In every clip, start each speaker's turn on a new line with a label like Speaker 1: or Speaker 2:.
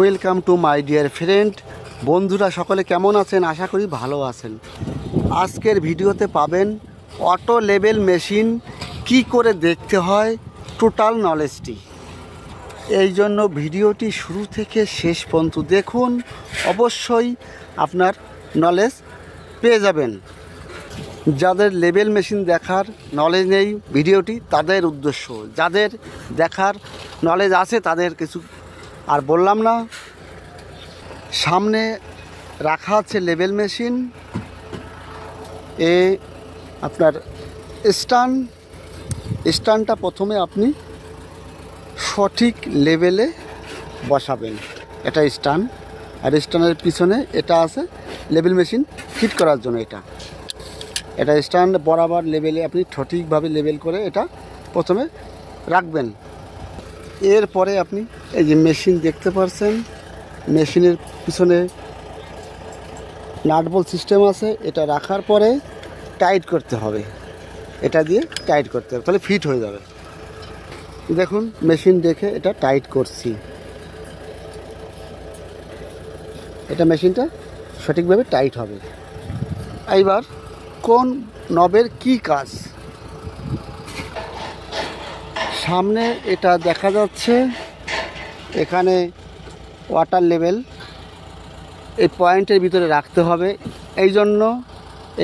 Speaker 1: Welcome to my dear friend. বন্ধুরা সকলে কেমন আছেন? আশা করি ভালো আছেন। আজকের ভিডিওতে পাবেন অটো লেভেল মেশিন কি করে দেখতে হয়, টোটাল নলেজটি। এই জন্য ভিডিওটি শুরু থেকে শেষ পর্যন্ত দেখুন, অবশ্যই আপনার নলেজ পেয়ে যাবেন। যাদের লেভেল মেশিন দেখার নলেজ নেই ভিডিওটি তাদের উদ্দেশ্য, যাদের দেখার নলেজ আছে তাদের কিছু আর বললাম না। সামনে রাখা আছে লেভেল মেশিন, আপনার স্ট্যান্ডটা প্রথমে আপনি সঠিক লেভেলে বসাবেন। এটা স্ট্যান্ড, আর স্ট্যান্ডের পিছনে এটা আছে লেভেল মেশিন ফিট করার জন্য। এটা স্ট্যান্ড বরাবর লেভেলে আপনি সঠিকভাবে লেভেল করে এটা প্রথমে রাখবেন। এরপরে আপনি এই যে মেশিন দেখতে পাচ্ছেন, মেশিনের পিছনে নাট বল্ট সিস্টেম আছে। এটা রাখার পরে টাইট করতে হবে, এটা দিয়ে টাইট করতে হবে, তাহলে ফিট হয়ে যাবে। দেখুন মেশিন দেখে এটা টাইট করছি, এটা মেশিনটা সঠিকভাবে টাইট হবে। এইবার কোন নবের কি কাজ, সামনে এটা দেখা যাচ্ছে, এখানে ওয়াটার লেভেল এই পয়েন্টের ভিতরে রাখতে হবে। এই জন্য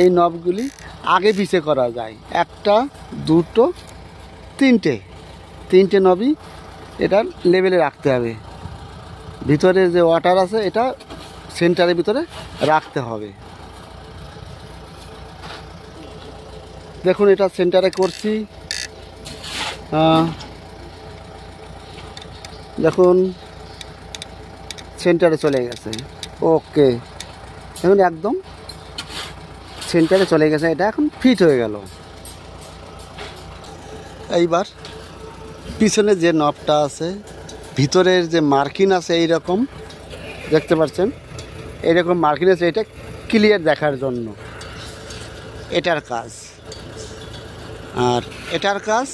Speaker 1: এই নবগুলি আগে পিছে করা যায়, একটা দুটো তিনটে নবই এটার লেভেলে রাখতে হবে। ভিতরে যে ওয়াটার আছে এটা সেন্টারের ভিতরে রাখতে হবে। দেখুন এটা সেন্টারে করছি, দেখুন সেন্টারে চলে গেছে। ওকে, এখন একদম সেন্টারে চলে গেছে, এটা এখন ফিট হয়ে গেল। এইবার পিছনে যে নবটা আছে, ভিতরের যে মার্কিং আছে এইরকম দেখতে পাচ্ছেন, এইরকম মার্কিং আছে, এটা ক্লিয়ার দেখার জন্য এটার কাজ। আর এটার কাজ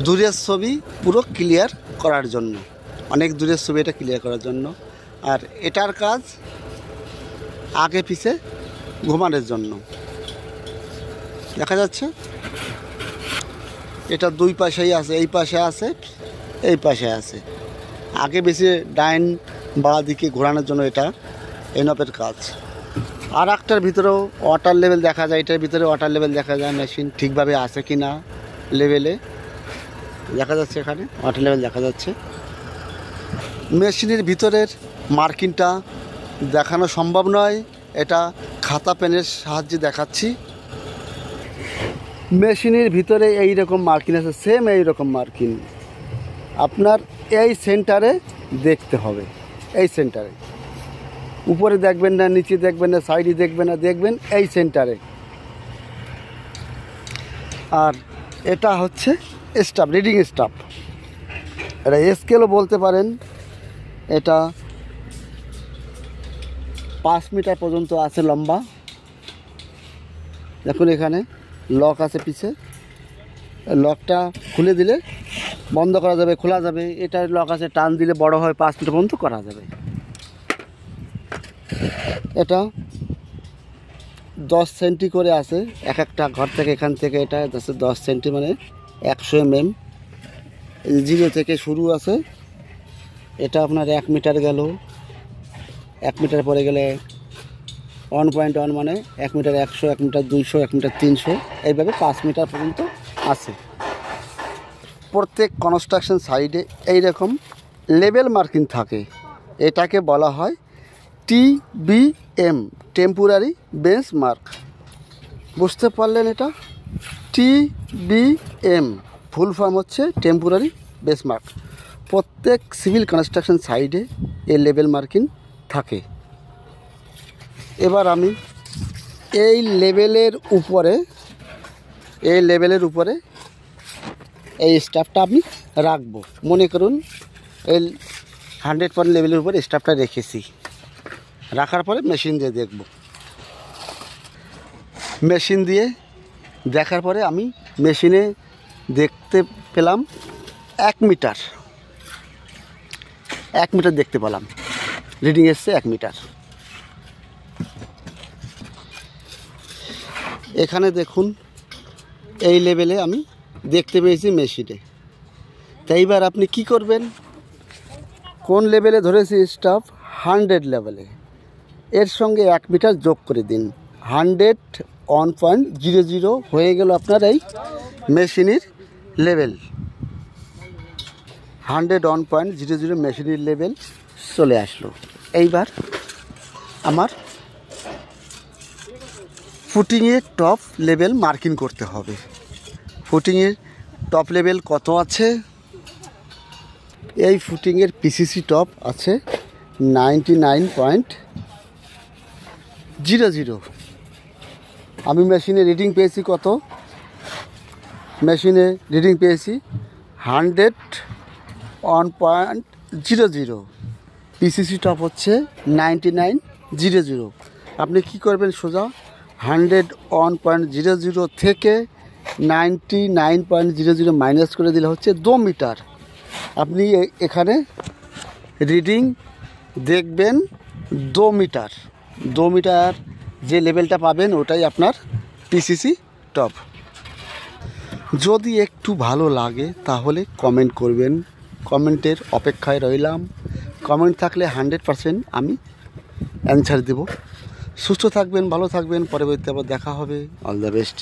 Speaker 1: দূরের ছবি পুরো ক্লিয়ার করার জন্য, অনেক দূরের ছবি এটা ক্লিয়ার করার জন্য। আর এটার কাজ আগে পিছে ঘুমানোর জন্য। দেখা যাচ্ছে এটা দুই পাশেই আছে, এই পাশে আছে, এই পাশে আছে। আগে বেশি ডাইন বাঁ দিকে ঘোরানোর জন্য এটা এই নবের কাজ। আর একটার ভিতরেও ওয়াটার লেভেল দেখা যায়, এটার ভিতরে ওয়াটার লেভেল দেখা যায়, মেশিন ঠিকভাবে আছে কি না লেভেলে দেখা যাচ্ছে। এখানে ওয়াটার লেভেল দেখা যাচ্ছে। মেশিনের ভিতরের মার্কিংটা দেখানো সম্ভব নয়, এটা খাতা পেনের সাহায্যে দেখাচ্ছি। মেশিনের ভিতরে এই রকম মার্কিং আছে, সেম এই রকম মার্কিং আপনার এই সেন্টারে দেখতে হবে। এই সেন্টারে উপরে দেখবেন না, নিচে দেখবেন না, সাইডে দেখবেন না, দেখবেন এই সেন্টারে। আর এটা হচ্ছে স্টাফ, রিডিং স্টাফ, এটা স্কেলও বলতে পারেন। এটা 5 মিটার পর্যন্ত আছে লম্বা। দেখুন এখানে লক আছে পিছে, লকটা খুলে দিলে বন্ধ করা যাবে, খোলা যাবে। এটার লক আছে, টান দিলে বড় হয়, 5 মিটার পর্যন্ত করা যাবে। এটা 10 সেন্টি করে আছে এক একটা ঘর থেকে, এখান থেকে এটা 10 সেন্টি মানে 100 mm। 0 থেকে শুরু আছে। এটা আপনার 1 মিটার গেল, 1 মিটার পরে গেলে 1.1 মানে 1 মিটার 100, 1 মিটার 200, 1 মিটার 300, এইভাবে 5 মিটার পর্যন্ত আছে। প্রত্যেক কনস্ট্রাকশন সাইডে এইরকম লেভেল মার্কিং থাকে, এটাকে বলা হয় TBM, টেম্পোরারি বেঞ্চ মার্ক। বুঝতে পারলেন? এটা TBM ফুল ফর্ম হচ্ছে টেম্পোরারি বেঞ্চ মার্ক। প্রত্যেক সিভিল কনস্ট্রাকশন সাইডে এই লেভেল মার্কিং থাকে। এবার আমি এই লেভেলের উপরে এই স্টাফটা আমি রাখবো। মনে করুন এই 100% লেভেলের উপরে স্টাফটা রেখেছি, রাখার পরে মেশিন দিয়ে দেখব। মেশিন দিয়ে দেখার পরে আমি মেশিনে দেখতে পেলাম 1 মিটার দেখতে পেলাম। রিডিং এসছে 1 মিটার। এখানে দেখুন এই লেভেলে আমি দেখতে পেয়েছি মেশিনে। তাই এবার আপনি কি করবেন, কোন লেভেলে ধরেছি স্টপ 100 লেভেলে, এর সঙ্গে 1 মিটার যোগ করে দিন। 101.00 হয়ে গেল আপনার এই মেশিনের লেভেল। 101.00 মেশিনের লেভেল চলে আসলো। এইবার আমার ফুটিংয়ের টপ লেভেল মার্কিং করতে হবে। ফুটিংয়ের টপ লেভেল কত আছে? এই ফুটিংয়ের পিসিসি টপ আছে 99.00। আমি মেশিনে রিডিং পেয়েছি কত? মেশিনে রিডিং পেয়েছি 101.00। পিসিসি টপ হচ্ছে 99.00। আপনি কি করবেন, সোজা 101.00 থেকে 99.00 মাইনাস করে দিলে হচ্ছে 2 মিটার। আপনি এখানে রিডিং দেখবেন 2 মিটার। 2 মিটার যে লেভেলটা পাবেন ওটাই আপনার পিসিসি টপ। যদি একটু ভালো লাগে তাহলে কমেন্ট করবেন, কমেন্টের অপেক্ষায় রইলাম। কমেন্ট থাকলে 100% আমি অ্যান্সার দেব। সুস্থ থাকবেন, ভালো থাকবেন, পরবর্তীতে আবার দেখা হবে। All the best.